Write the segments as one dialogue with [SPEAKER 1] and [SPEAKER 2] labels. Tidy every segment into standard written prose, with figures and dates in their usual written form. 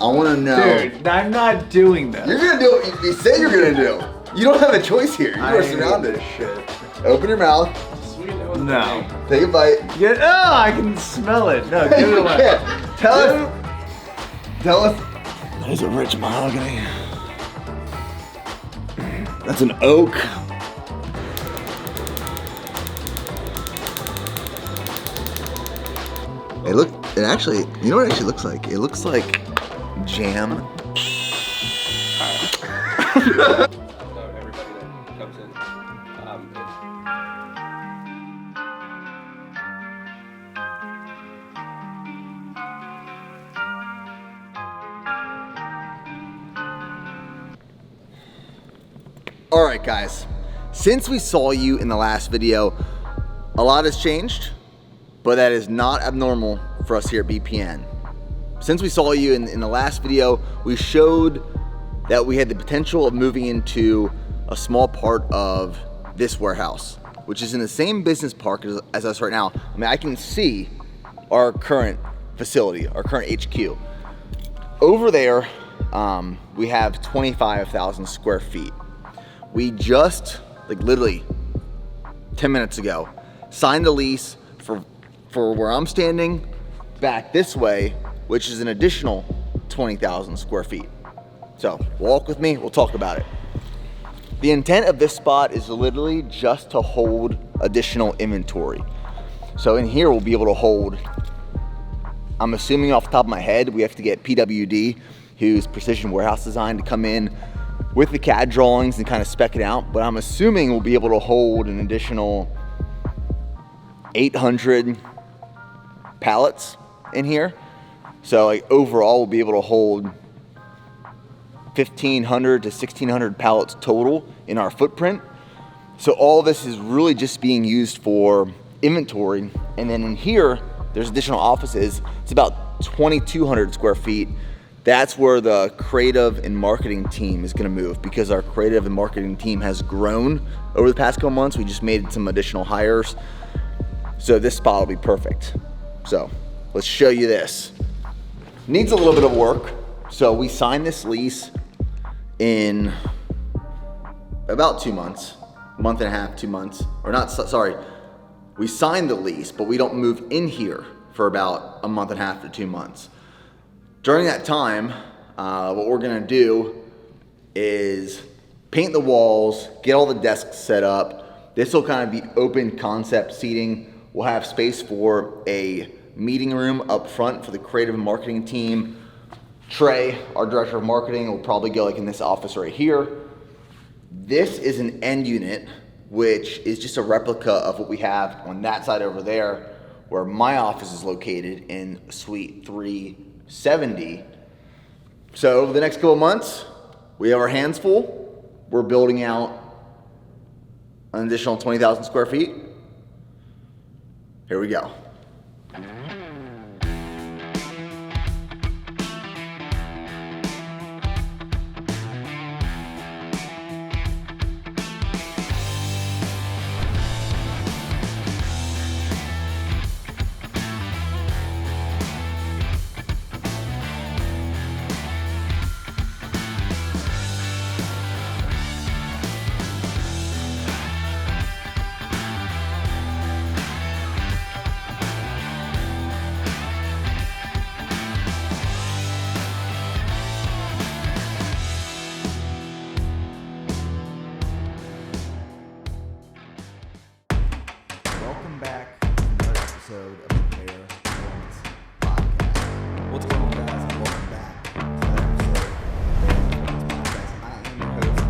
[SPEAKER 1] I want to know.
[SPEAKER 2] Dude, I'm not doing this.
[SPEAKER 1] You're going to do what you say you're going to do. You don't have a choice here. You are surrounded.
[SPEAKER 2] Shit.
[SPEAKER 1] Open your mouth.
[SPEAKER 2] No.
[SPEAKER 1] Take a bite.
[SPEAKER 2] I can smell it. No, give it away.
[SPEAKER 1] Tell us. There's a rich mahogany. That's an oak. It actually, you know what it actually looks like? It looks like jam.
[SPEAKER 3] Everybody that comes in.
[SPEAKER 1] All right, guys. Since we saw you in the last video, a lot has changed, but that is not abnormal for us here at BPN. Since we saw you in the last video, we showed that we had the potential of moving into a small part of this warehouse, which is in the same business park as us right now. I mean, I can see our current facility, our current HQ. Over there, we have 25,000 square feet. We just, like literally 10 minutes ago, signed a lease for where I'm standing back this way, which is an additional 20,000 square feet. So walk with me, we'll talk about it. The intent of this spot is literally just to hold additional inventory. So in here, we'll be able to hold, I'm assuming off the top of my head, we have to get PWD, who's Precision Warehouse Design, to come in with the CAD drawings and kind of spec it out. But I'm assuming we'll be able to hold an additional 800 pallets in here. So like overall, we'll be able to hold 1,500 to 1,600 pallets total in our footprint. So all this is really just being used for inventory. And then in here, there's additional offices. It's about 2,200 square feet. That's where the creative and marketing team is gonna move, because our creative and marketing team has grown over the past couple months. We just made some additional hires. So this spot will be perfect. So let's show you this. Needs a little bit of work. So we signed this lease in about 2 months, month and a half, 2 months, or not, sorry. We signed the lease, but we don't move in here for about a month and a half to 2 months. During that time, what we're gonna do is paint the walls, get all the desks set up. This will kind of be open concept seating. We'll have space for a meeting room up front for the creative and marketing team. Trey, our director of marketing, will probably go like in this office right here. This is an end unit, which is just a replica of what we have on that side over there, where my office is located in Suite 370. So over the next couple of months, we have our hands full. We're building out an additional 20,000 square feet. Here we go. Welcome back to another episode of the Bear Performance Podcast. What's going on, guys? And welcome back to another episode of the Bear Performance Podcast. I am your host,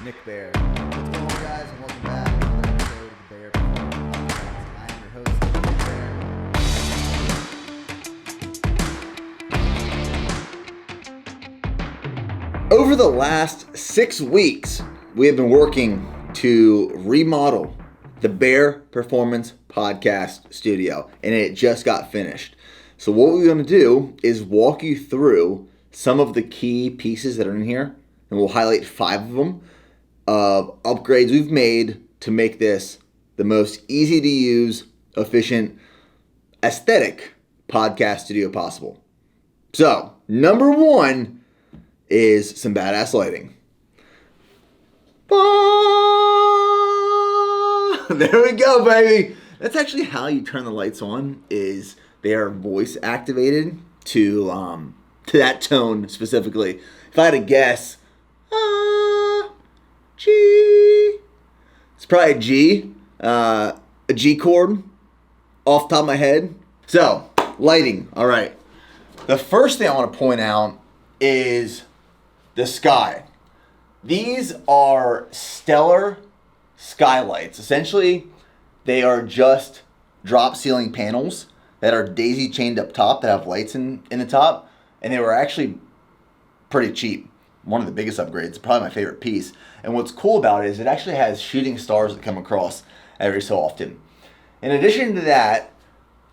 [SPEAKER 1] Nick Bear. What's going on, guys? And welcome back to another episode of the Bear Performance Podcast. I am your host, Nick Bear. Over the last 6 weeks, we have been working to remodel the Bear Performance Podcast studio, and it just got finished. So what we're going to do is walk you through some of the key pieces that are in here, and we'll highlight 5 of them of upgrades we've made to make this the most easy to use, efficient, aesthetic podcast studio possible. So number one is some badass lighting. There we go, baby. That's actually how you turn the lights on. Is they are voice activated to that tone specifically. If I had to guess, G. It's probably a G, a G chord, off the top of my head. So lighting. All right. The first thing I want to point out is the sky. These are stellar skylights. Essentially, they are just drop ceiling panels that are daisy chained up top that have lights in the top. And they were actually pretty cheap. One of the biggest upgrades, probably my favorite piece. And what's cool about it is it actually has shooting stars that come across every so often. In addition to that,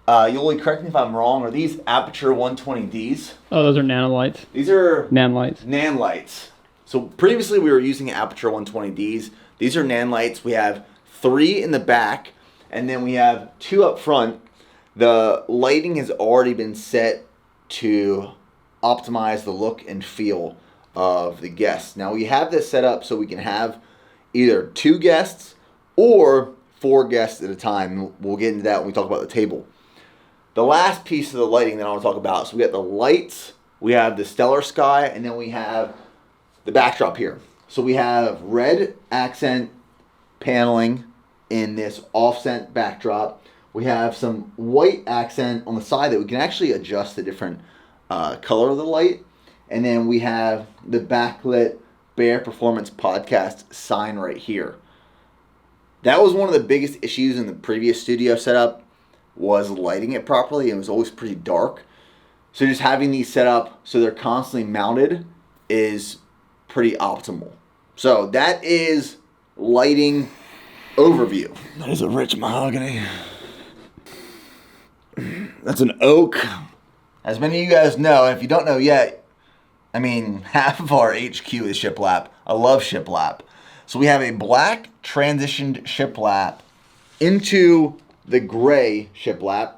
[SPEAKER 1] Yoli, correct me if I'm wrong, are these Aperture 120Ds?
[SPEAKER 4] Oh, those are nanolights.
[SPEAKER 1] These are
[SPEAKER 4] Nan lights.
[SPEAKER 1] Nan lights. So previously we were using Aperture 120Ds. These are Nan lights. We have 3 in the back, and then we have 2 up front. The lighting has already been set to optimize the look and feel of the guests. Now we have this set up so we can have either 2 guests or 4 guests at a time. We'll get into that when we talk about the table. The last piece of the lighting that I want to talk about, so we got the lights, we have the stellar sky, and then we have the backdrop here. So we have red accent paneling in this offset backdrop. We have some white accent on the side that we can actually adjust the different color of the light. And then we have the backlit Bear Performance Podcast sign right here. That was one of the biggest issues in the previous studio setup, was lighting it properly. It was always pretty dark. So just having these set up so they're constantly mounted is pretty optimal. So that is lighting overview. That is a rich mahogany. That's an oak. As many of you guys know, and if you don't know yet, I mean, half of our HQ is shiplap. I love shiplap. So we have a black transitioned shiplap into the gray shiplap.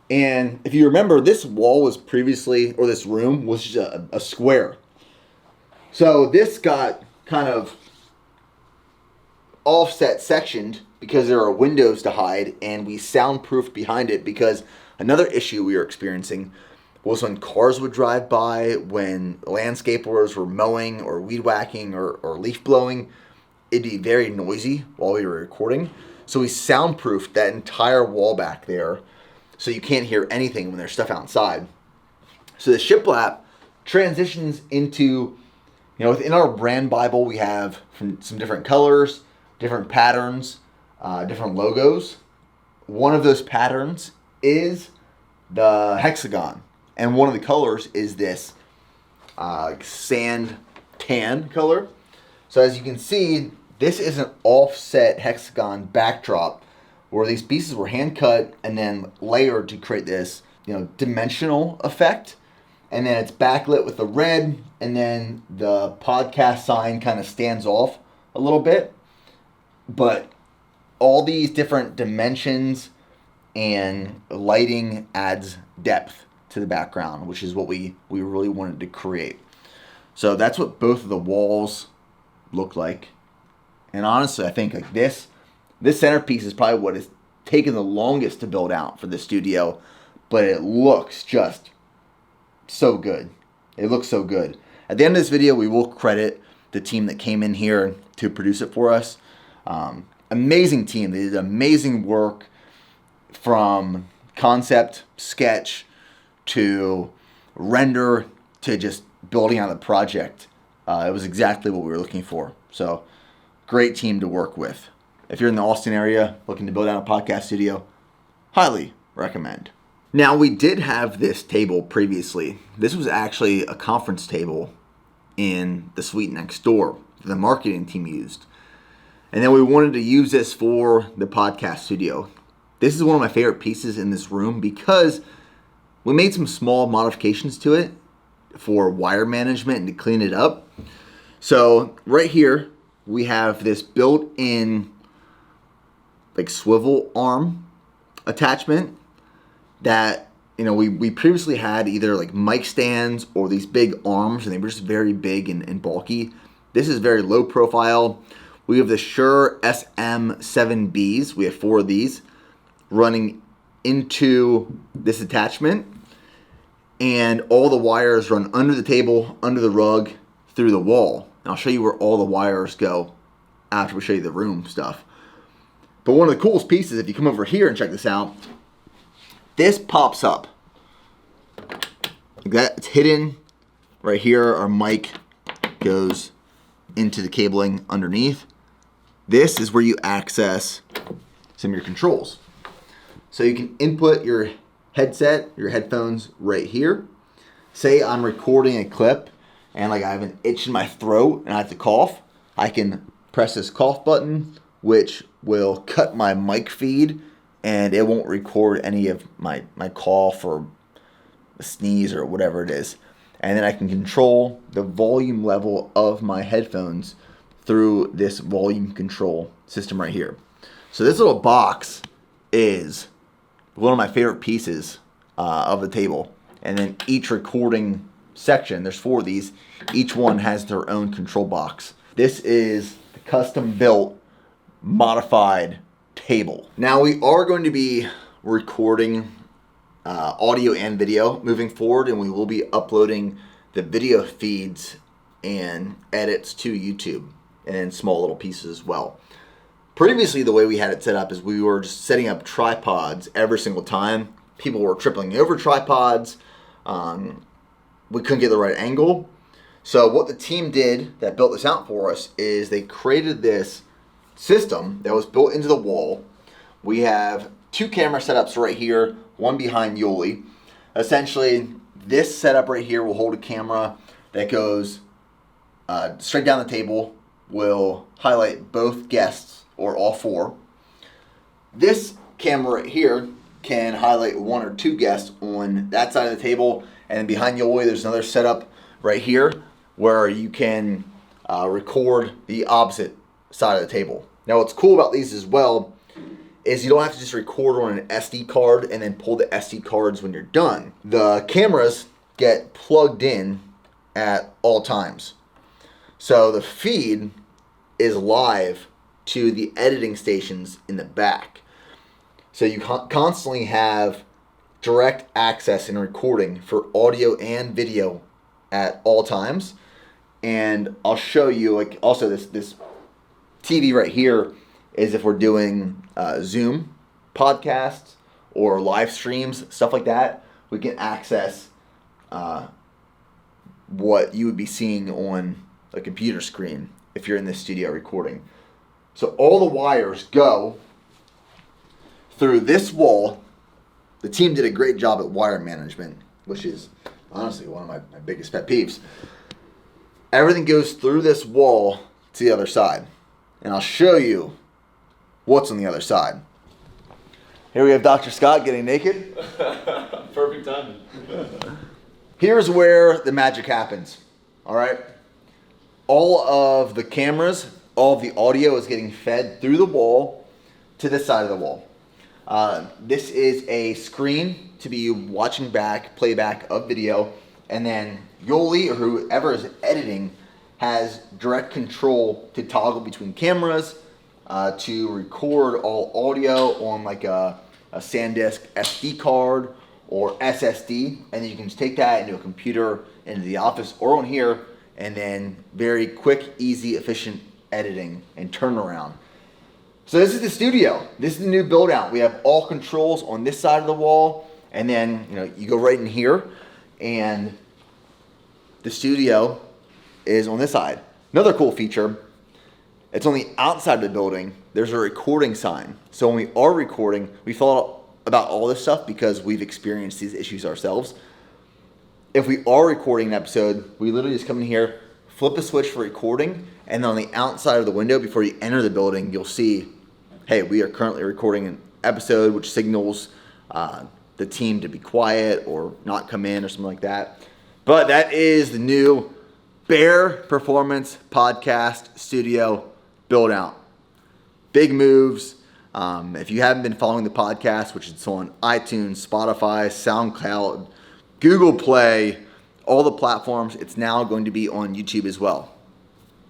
[SPEAKER 1] And if you remember, this wall was previously, or this room was just a square. So this got kind of offset sectioned because there are windows to hide, and we soundproofed behind it because another issue we were experiencing was when cars would drive by, when landscapers were mowing or weed whacking or leaf blowing, it'd be very noisy while we were recording. So we soundproofed that entire wall back there so you can't hear anything when there's stuff outside. So the shiplap transitions into, within our brand Bible, we have some different colors, different patterns, different logos. One of those patterns is the hexagon. And one of the colors is this sand tan color. So as you can see, this is an offset hexagon backdrop where these pieces were hand cut and then layered to create this, dimensional effect. And then it's backlit with the red, and then the podcast sign kind of stands off a little bit. But all these different dimensions and lighting adds depth to the background, which is what we really wanted to create. So that's what both of the walls look like. And honestly, I think like this centerpiece is probably what has taken the longest to build out for the studio, but it looks just so good. It looks so good. At the end of this video, we will credit the team that came in here to produce it for us. Amazing team. They did amazing work from concept, sketch, to render, to just building out the project. It was exactly what we were looking for. So, great team to work with. If you're in the Austin area looking to build out a podcast studio, highly recommend. Now, we did have this table previously. This was actually a conference table in the suite next door that the marketing team used. And then we wanted to use this for the podcast studio. This is one of my favorite pieces in this room because we made some small modifications to it for wire management and to clean it up. So right here, we have this built-in like swivel arm attachment that, we previously had either like mic stands or these big arms, and they were just very big and bulky. This is very low profile. We have the Shure SM7Bs. We have 4 of these running into this attachment, and all the wires run under the table, under the rug, through the wall. And I'll show you where all the wires go after we show you the room stuff. But one of the coolest pieces, if you come over here and check this out, this pops up. Like that, it's hidden right here. Our mic goes into the cabling underneath. This is where you access some of your controls. So you can input your headset, your headphones right here. Say I'm recording a clip and like I have an itch in my throat and I have to cough. I can press this cough button, which will cut my mic feed, and it won't record any of my cough or a sneeze or whatever it is. And then I can control the volume level of my headphones through this volume control system right here. So this little box is one of my favorite pieces of the table. And then each recording section, there's 4 of these, each one has their own control box. This is the custom built, modified table. Now we are going to be recording audio and video moving forward, and we will be uploading the video feeds and edits to YouTube and small little pieces as well. Previously, the way we had it set up is we were just setting up tripods every single time. People were tripling over tripods. We couldn't get the right angle. So what the team did that built this out for us is they created this system that was built into the wall. We have 2 camera setups right here, one behind Yoli. Essentially, this setup right here will hold a camera that goes straight down the table, will highlight both guests or all 4. This camera right here can highlight 1 or 2 guests on that side of the table, and then behind Yoli there's another setup right here where you can record the opposite side of the table. Now what's cool about these as well is you don't have to just record on an SD card and then pull the SD cards when you're done. The cameras get plugged in at all times. So the feed is live to the editing stations in the back. So you constantly have direct access and recording for audio and video at all times. And I'll show you, like, also this TV right here is if we're doing Zoom podcasts or live streams, stuff like that, we can access what you would be seeing on a computer screen if you're in the studio recording. So all the wires go through this wall. The team did a great job at wire management, which is honestly one of my biggest pet peeves. Everything goes through this wall to the other side. And I'll show you what's on the other side. Here we have Dr. Scott getting naked.
[SPEAKER 3] Perfect timing.
[SPEAKER 1] Here's where the magic happens. All right. All of the cameras, all of the audio is getting fed through the wall to this side of the wall. This is a screen to be watching back, playback of video, and then Yoli or whoever is editing has direct control to toggle between cameras, to record all audio on like a SanDisk SD card or SSD, and then you can just take that into a computer, into the office or on here, and then very quick, easy, efficient editing and turnaround. So this is the studio. This is the new build out. We have all controls on this side of the wall, and then you go right in here, and the studio is on this side. Another cool feature, it's on the outside of the building. There's a recording sign. So when we are recording, we thought about all this stuff because we've experienced these issues ourselves. If we are recording an episode, we literally just come in here, flip the switch for recording, and then on the outside of the window before you enter the building, you'll see, hey, we are currently recording an episode, which signals the team to be quiet or not come in or something like that. But that is the new Bear Performance Podcast Studio build out. Big moves, If you haven't been following the podcast, which is on iTunes, Spotify, SoundCloud, Google Play, all the platforms, it's now going to be on YouTube as well.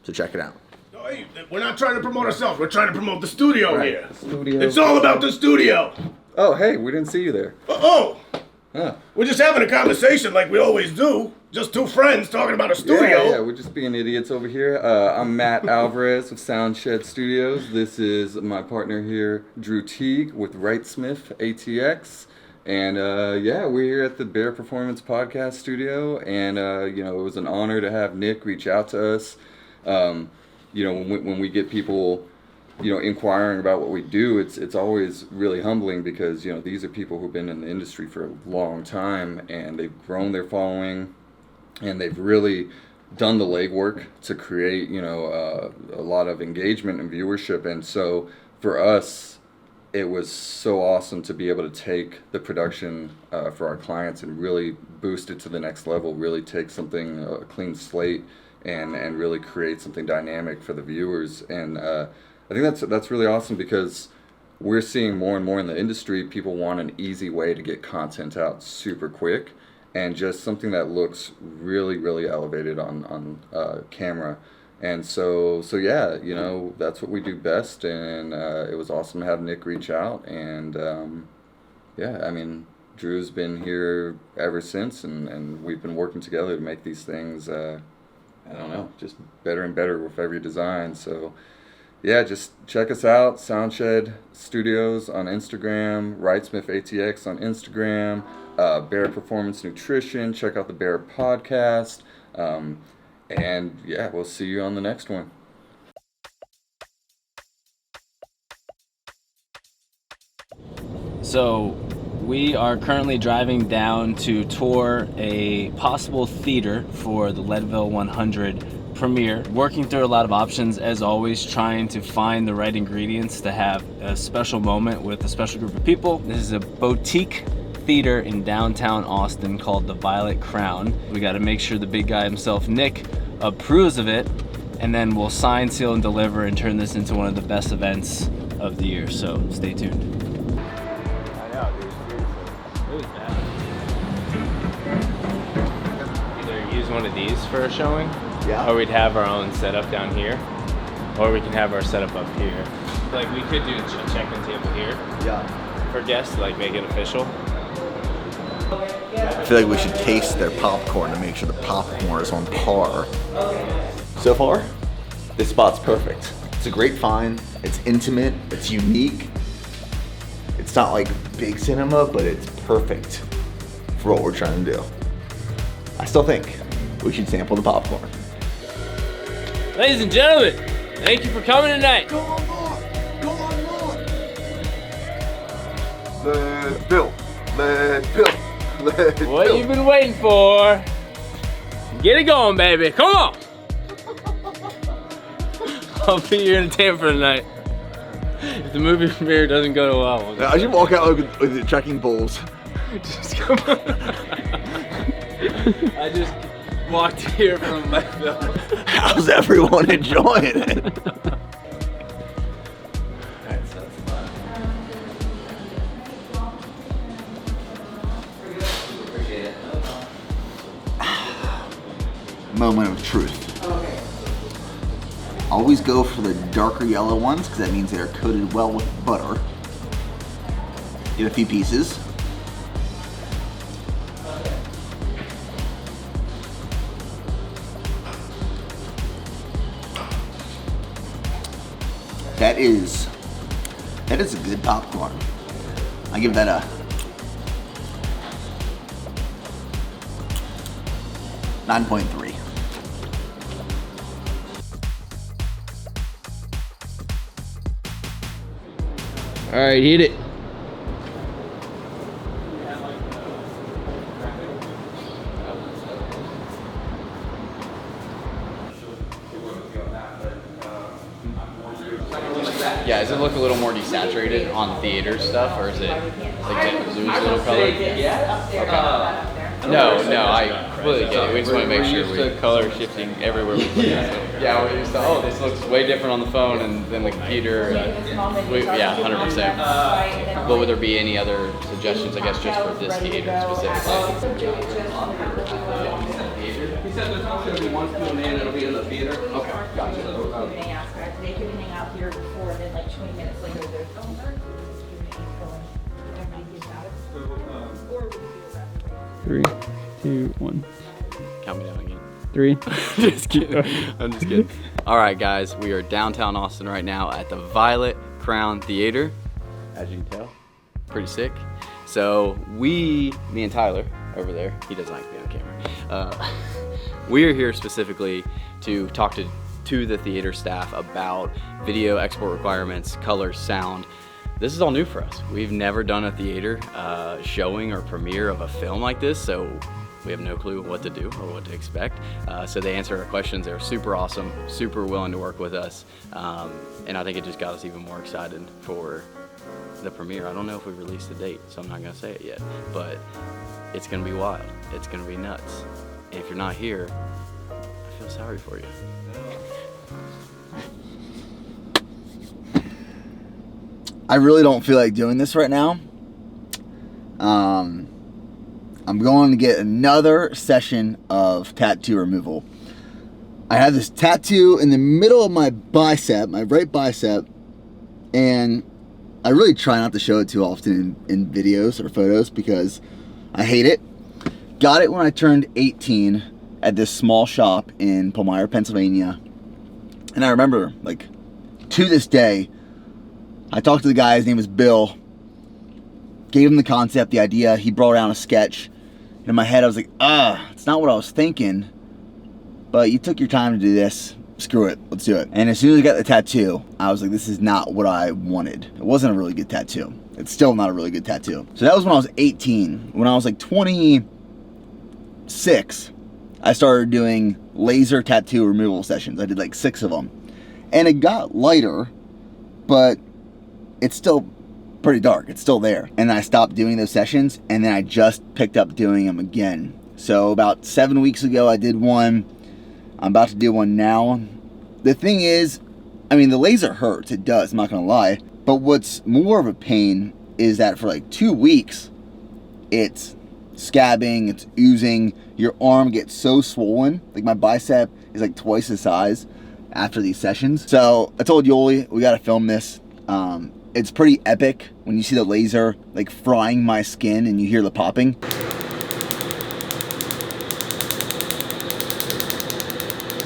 [SPEAKER 1] So check it out.
[SPEAKER 4] Hey, we're not trying to promote ourselves. We're trying to promote the studio here.
[SPEAKER 5] Studio.
[SPEAKER 4] It's all about the studio.
[SPEAKER 5] Oh, hey, we didn't see you there.
[SPEAKER 4] Oh,
[SPEAKER 5] Huh.
[SPEAKER 4] we're just having a conversation like we always do. Just two friends talking about a studio.
[SPEAKER 5] Yeah, we're just being idiots over here. I'm Matt Alvarez with Soundshed Studios. This is my partner here, Drew Teague with Wrightsmith ATX. And we're here at the Bear Performance Podcast Studio. And, it was an honor to have Nick reach out to us. When we get people, inquiring about what we do, it's always really humbling because, these are people who've been in the industry for a long time and they've grown their following and they've really done the legwork to create, a lot of engagement and viewership. And so for us, it was so awesome to be able to take the production for our clients and really boost it to the next level, really take something, a clean slate, and really create something dynamic for the viewers. And I think that's really awesome because we're seeing more and more in the industry, people want an easy way to get content out super quick and just something that looks really, really elevated on camera. And so that's what we do best. And it was awesome to have Nick reach out. And Drew's been here ever since, and we've been working together to make these things, just better and better with every design. So yeah, just check us out, Soundshed Studios on Instagram, Wrightsmith ATX on Instagram, Bear Performance Nutrition, check out the Bear Podcast, we'll see you on the next one.
[SPEAKER 6] So we are currently driving down to tour a possible theater for the Leadville 100 premiere. Working through a lot of options, as always, trying to find the right ingredients to have a special moment with a special group of people. This is a boutique theater in downtown Austin called the Violet Crown. We got to make sure the big guy himself, Nick, approves of it, and then we'll sign, seal, and deliver and turn this into one of the best events of the year. So stay tuned.
[SPEAKER 7] Either use one of these for a showing,
[SPEAKER 1] Yeah.
[SPEAKER 7] or we'd have our own setup down here, or we can have our setup up here. Like we could do a check-in table here
[SPEAKER 1] Yeah.
[SPEAKER 7] for guests to like make it official.
[SPEAKER 1] I feel like we should taste their popcorn to make sure the popcorn is on par. So far, this spot's perfect. It's a great find. It's intimate. It's unique. It's not like big cinema, but it's perfect for what we're trying to do. I still think we should sample the popcorn.
[SPEAKER 7] Ladies and gentlemen, thank you for coming tonight.
[SPEAKER 1] Go on board! Go on board! Leadville! Leadville! Leadville!
[SPEAKER 7] What you been waiting for? Get it going, baby. Come on. I'll be your entertainment for tonight. If the movie premiere doesn't go well,
[SPEAKER 1] I should walk out with the trekking poles.
[SPEAKER 7] just come on. I just walked here from Leadville.
[SPEAKER 1] How's everyone enjoying it? Moment of truth. Always go for the darker yellow ones because that means they are coated well with butter. Get a few pieces. That is a good popcorn. I give that a 9.3.
[SPEAKER 7] All right, hit it.
[SPEAKER 8] Yeah, does it look a little more desaturated on theater stuff, or is it like lose a little color? Okay. No, completely get it. We just want to make sure
[SPEAKER 5] we're used to color shifting everywhere we put it.
[SPEAKER 8] Yeah, we're used to, oh, this looks way different on the phone and then the computer. Yeah, 100%. But would there be any other suggestions, I guess, just for this theater specifically?
[SPEAKER 5] He said there's not going to be one film in, it'll be in the theater. Okay, gotcha.
[SPEAKER 9] They could hang out here before, and then like 20 minutes later, they're going. Everybody gets out. Or we could do a rapid.
[SPEAKER 10] 3, 2, 1.
[SPEAKER 8] Count me down again.
[SPEAKER 10] 3.
[SPEAKER 8] Just kidding. I'm just kidding. All right, guys, we are downtown Austin right now at the Violet Crown Theater. As you can tell, pretty sick. So me and Tyler over there, he doesn't like to be on camera. We are here specifically to talk to the theater staff about video export requirements, color, sound. This is all new for us. We've never done a theater showing or premiere of a film like this, so we have no clue what to do or what to expect. So they answered our questions. They were super awesome, super willing to work with us. And I think it just got us even more excited for the premiere. I don't know if we released the date, so I'm not gonna say it yet, but it's gonna be wild. It's gonna be nuts. And if you're not here, I feel sorry for you.
[SPEAKER 1] I really don't feel like doing this right now. I'm going to get another session of tattoo removal. I have this tattoo in the middle of my bicep, my right bicep, and I really try not to show it too often in videos or photos because I hate it. Got it when I turned 18 at this small shop in Palmyra, Pennsylvania. And I remember, like, to this day, I talked to the guy, his name was Bill, gave him the concept, the idea, he brought down a sketch. And in my head, I was like, it's not what I was thinking, but you took your time to do this, screw it, let's do it. And as soon as I got the tattoo, I was like, this is not what I wanted. It wasn't a really good tattoo. It's still not a really good tattoo. So that was when I was 18. When I was like 26, I started doing laser tattoo removal sessions. I did like 6 of them. And it got lighter, but it's still pretty dark. It's still there. And I stopped doing those sessions, and then I just picked up doing them again. So about 7 weeks ago, I did one. I'm about to do one now. The thing is, I mean, the laser hurts. It does, I'm not gonna lie. But what's more of a pain is that for like 2 weeks, it's scabbing, it's oozing. Your arm gets so swollen. Like my bicep is like twice the size after these sessions. So I told Yoli, we gotta film this. It's pretty epic when you see the laser like frying my skin and you hear the popping.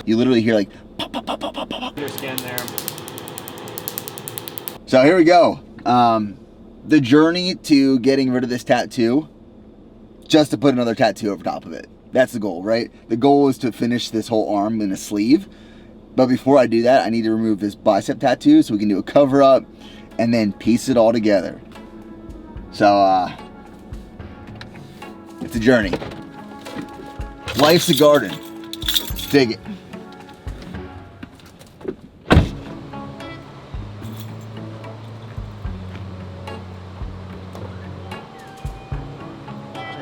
[SPEAKER 1] You literally hear like pop, pop, pop, pop, pop, pop.
[SPEAKER 7] Your skin there.
[SPEAKER 1] So here we go. The journey to getting rid of this tattoo, just to put another tattoo over top of it. That's the goal, right? The goal is to finish this whole arm in a sleeve. But before I do that, I need to remove this bicep tattoo so we can do a cover up and then piece it all together. So, it's a journey. Life's a garden. Dig it.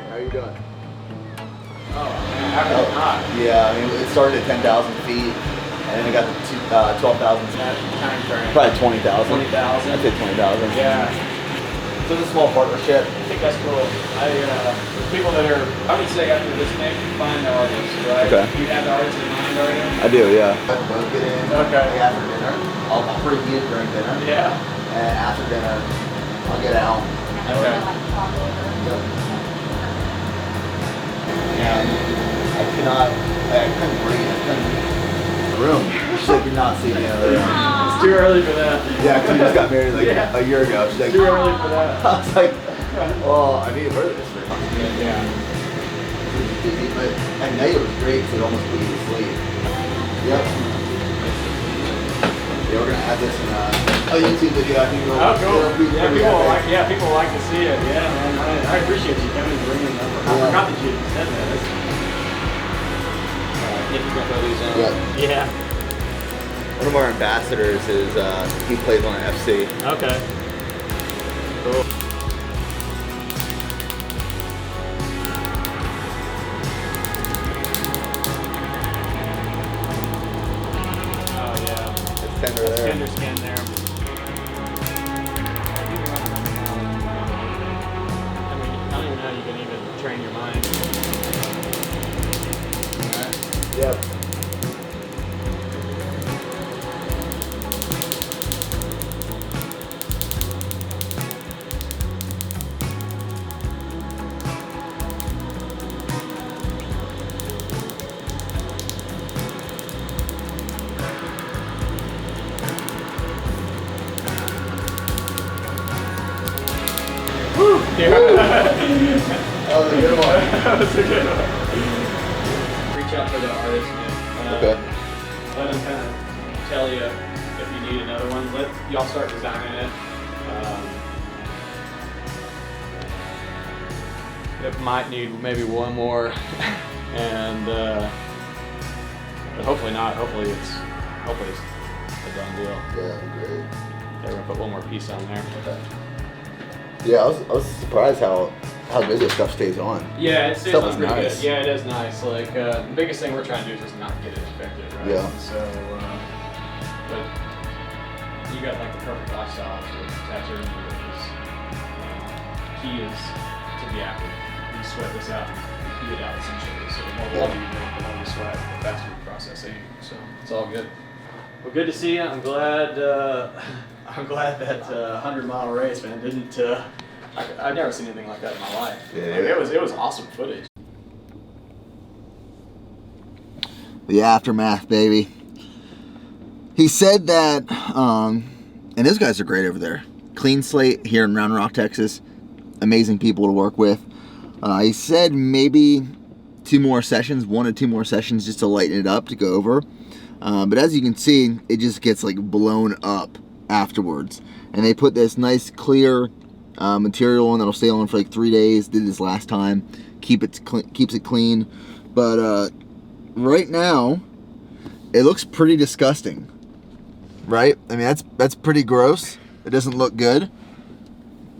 [SPEAKER 1] How you doing? Yeah, I mean, it started at 10,000 feet, and then it got to 12,000.
[SPEAKER 7] Time frame.
[SPEAKER 1] Probably 20,000.
[SPEAKER 7] 20,000.
[SPEAKER 1] I'd say 20,000.
[SPEAKER 7] Yeah.
[SPEAKER 1] So it's a small partnership.
[SPEAKER 7] I think that's cool. People that are, I would say after this thing, find the artists, right?
[SPEAKER 1] Okay.
[SPEAKER 7] You have the artists in mind already?
[SPEAKER 1] I do, yeah. Both get in.
[SPEAKER 7] Okay.
[SPEAKER 1] After dinner, I'll preheat it during dinner.
[SPEAKER 7] Yeah.
[SPEAKER 1] And after dinner, I'll get out.
[SPEAKER 7] Okay.
[SPEAKER 1] Yep. And I couldn't breathe. I couldn't leave the room. She could not see me in the room.
[SPEAKER 7] It's too early for that.
[SPEAKER 1] Yeah, because we just got married like a year ago. She's like,
[SPEAKER 7] Too early for that.
[SPEAKER 1] I was like, well, I need her this for
[SPEAKER 7] Yeah.
[SPEAKER 1] But at night it was great because it almost put you to sleep. Yep. Yeah, we're gonna add this in a YouTube video. I think it'll,
[SPEAKER 7] Oh, cool.
[SPEAKER 1] it'll be pretty epic.
[SPEAKER 7] People like to see it. Yeah, man. I appreciate you coming and bringing it up. I forgot that you said that.
[SPEAKER 8] Nikki's gonna throw these in.
[SPEAKER 7] Yeah.
[SPEAKER 1] One of our ambassadors is he plays on FC.
[SPEAKER 7] Okay. Cool. tender skin there. I mean, I don't even know you can even train your mind.
[SPEAKER 1] Yep. That was a good one.
[SPEAKER 7] That was a good one. Reach out for the artist, man.
[SPEAKER 1] Okay.
[SPEAKER 7] Let them kind of tell you if you need another one. Let y'all start designing it. It might need maybe one more, and but hopefully not. Hopefully it's a done deal.
[SPEAKER 1] Yeah, great.
[SPEAKER 7] They're gonna put one more piece on there.
[SPEAKER 1] Okay. Yeah, I was surprised how good this stuff stays on.
[SPEAKER 7] Yeah, it stays
[SPEAKER 1] Stuff
[SPEAKER 7] on
[SPEAKER 1] is
[SPEAKER 7] pretty
[SPEAKER 1] nice.
[SPEAKER 7] good. Yeah, it is nice. Like the biggest thing we're trying to do is just not get it infected, right?
[SPEAKER 1] Yeah.
[SPEAKER 7] So, but you got like the perfect lifestyle for tattooing because key is to be active. You sweat this out, and heat it out essentially. So the more water you drink, the more you sweat, the faster you process anything. So it's all good. Well, good to see you. I'm glad. I'm glad that 100-mile race, man, didn't. I've never seen anything like that in my life.
[SPEAKER 1] Yeah.
[SPEAKER 7] Like, it was awesome footage.
[SPEAKER 1] The aftermath, baby. He said that, and those guys are great over there. Clean slate here in Round Rock, Texas. Amazing people to work with. He said maybe 1 to 2 more sessions just to lighten it up, to go over. But as you can see, it just gets like blown up afterwards. And they put this nice clear material on that'll stay on for like 3 days. Did this last time. Keeps it clean. But right now, it looks pretty disgusting. Right? I mean, that's pretty gross. It doesn't look good.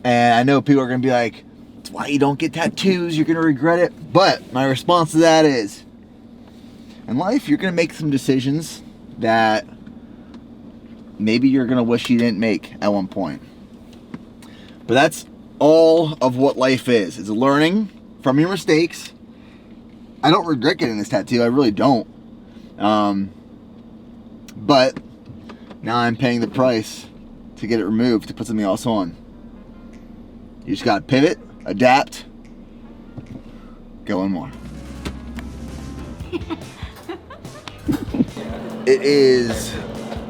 [SPEAKER 1] And I know people are going to be like, that's why you don't get tattoos. You're going to regret it. But my response to that is, in life, you're going to make some decisions that maybe you're going to wish you didn't make at one point. But that's all of what life is. It's learning from your mistakes. I don't regret getting this tattoo. I really don't. But now I'm paying the price to get it removed, to put something else on. You just got to pivot, adapt, go on more. It is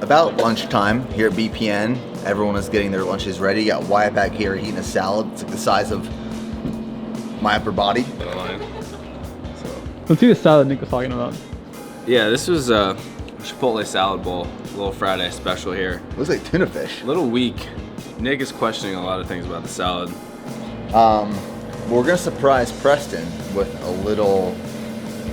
[SPEAKER 1] about lunchtime here at BPN. Everyone is getting their lunches ready. You got Wyatt back here eating a salad. It's like the size of my upper body.
[SPEAKER 10] Let's see the salad Nick was talking about.
[SPEAKER 6] Yeah, this was a Chipotle salad bowl, a little Friday special here.
[SPEAKER 1] Looks like tuna fish.
[SPEAKER 6] A little weak. Nick is questioning a lot of things about the salad.
[SPEAKER 1] We're gonna surprise Preston with a little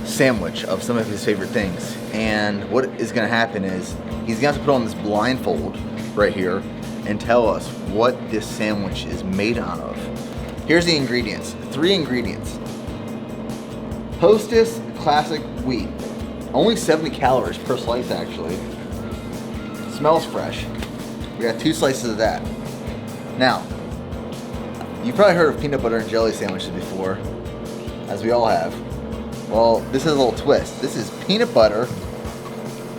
[SPEAKER 1] sandwich of some of his favorite things. And what is gonna happen is he's gonna have to put on this blindfold right here and tell us what this sandwich is made out of. Here's the ingredients. 3 ingredients. Hostess classic wheat. Only 70 calories per slice, actually. Smells fresh. We got 2 slices of that. Now, you've probably heard of peanut butter and jelly sandwiches before, as we all have. Well, this is a little twist. This is peanut butter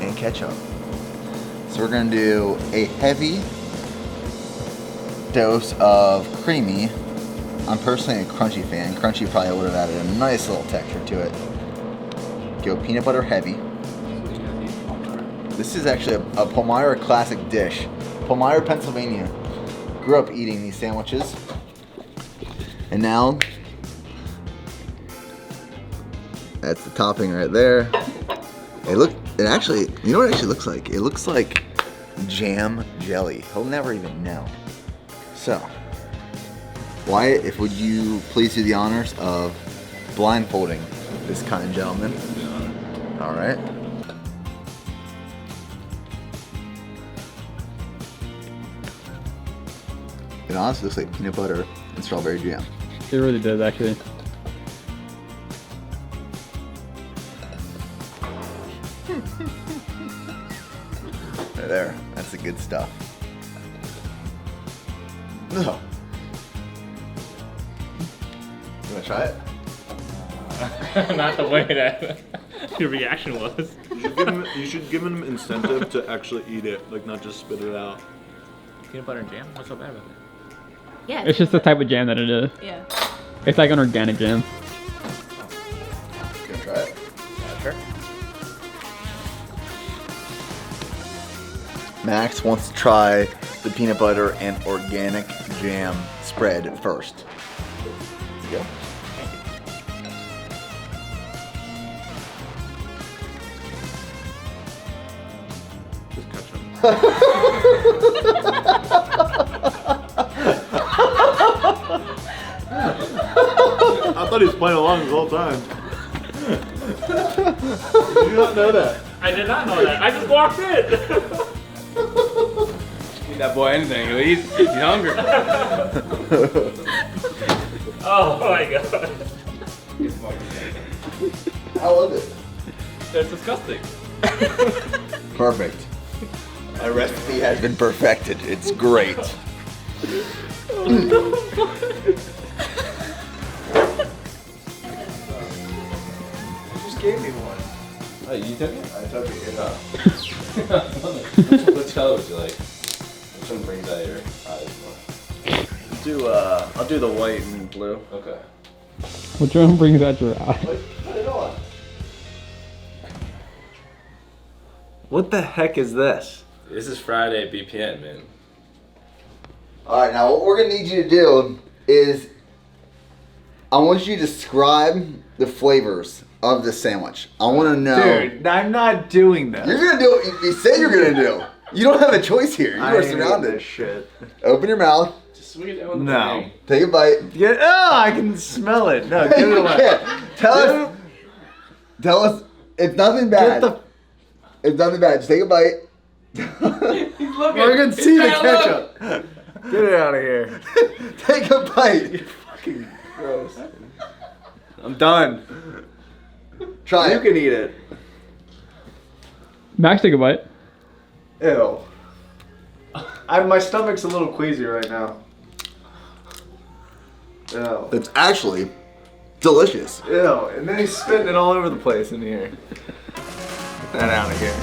[SPEAKER 1] and ketchup. So we're gonna do a heavy dose of creamy. I'm personally a crunchy fan. Crunchy probably would have added a nice little texture to it. Go peanut butter heavy. This is actually a Palmyra classic dish. Palmyra, Pennsylvania. Grew up eating these sandwiches. And now, that's the topping right there. It actually, you know what it actually looks like? It looks like jam jelly. He'll never even know. So, Wyatt, if would you please do the honors of blindfolding this kind gentleman? All right. It honestly looks like peanut butter and strawberry jam.
[SPEAKER 10] It really does, actually.
[SPEAKER 1] There, that's the good stuff. No. You wanna try it?
[SPEAKER 7] Not the way that your reaction was.
[SPEAKER 2] You should give him incentive to actually eat it, like not just spit it out.
[SPEAKER 7] Peanut butter and jam? What's so bad about it?
[SPEAKER 9] Yeah.
[SPEAKER 10] It's just the type of jam that it is.
[SPEAKER 9] Yeah.
[SPEAKER 10] It's like an organic jam.
[SPEAKER 1] You gonna try it?
[SPEAKER 7] Sure.
[SPEAKER 1] Max wants to try the peanut butter and organic jam spread first. Here you go.
[SPEAKER 2] Just ketchup. I thought he was playing along this whole time. Did you not know that?
[SPEAKER 7] I did not know that. I just walked in.
[SPEAKER 8] Feed that boy anything. He's hungry.
[SPEAKER 7] Oh my god.
[SPEAKER 1] How was it?
[SPEAKER 7] That's disgusting.
[SPEAKER 1] Perfect. My recipe has been perfected. It's great.
[SPEAKER 2] Just gave me one.
[SPEAKER 3] Oh, you took it?
[SPEAKER 2] I took it.
[SPEAKER 3] Which color would you like? Which one brings out your eyes more?
[SPEAKER 2] I'll do the white and blue.
[SPEAKER 3] Okay.
[SPEAKER 10] Which one brings out your eye?
[SPEAKER 1] Put it on.
[SPEAKER 2] What the heck is this?
[SPEAKER 3] This is Friday at BPN, man.
[SPEAKER 1] All right, now what we're gonna need you to do is, I want you to describe the flavors of the sandwich. I want to know.
[SPEAKER 2] Dude, I'm not doing this.
[SPEAKER 1] You're gonna do what you said you're gonna do. You don't have a choice here. You
[SPEAKER 2] I
[SPEAKER 1] are
[SPEAKER 2] ain't
[SPEAKER 1] surrounded.
[SPEAKER 2] this shit.
[SPEAKER 1] Open your mouth.
[SPEAKER 3] Just swig it down with the
[SPEAKER 2] No.
[SPEAKER 3] thing.
[SPEAKER 1] Take a bite.
[SPEAKER 2] I can smell it. No, give it
[SPEAKER 1] You
[SPEAKER 2] away.
[SPEAKER 1] can't. Tell us. It's nothing bad. It's nothing bad. Just take a bite.
[SPEAKER 2] We're gonna see the ketchup. Get it out of here.
[SPEAKER 1] Take a bite.
[SPEAKER 2] Fucking gross. I'm done.
[SPEAKER 1] Try
[SPEAKER 2] You
[SPEAKER 1] it.
[SPEAKER 2] can eat it.
[SPEAKER 10] Max, take a bite.
[SPEAKER 2] Ew. My stomach's a little queasy right now. Ew.
[SPEAKER 1] It's actually delicious.
[SPEAKER 2] Ew. And then he's spitting it all over the place in here. Get that out of here.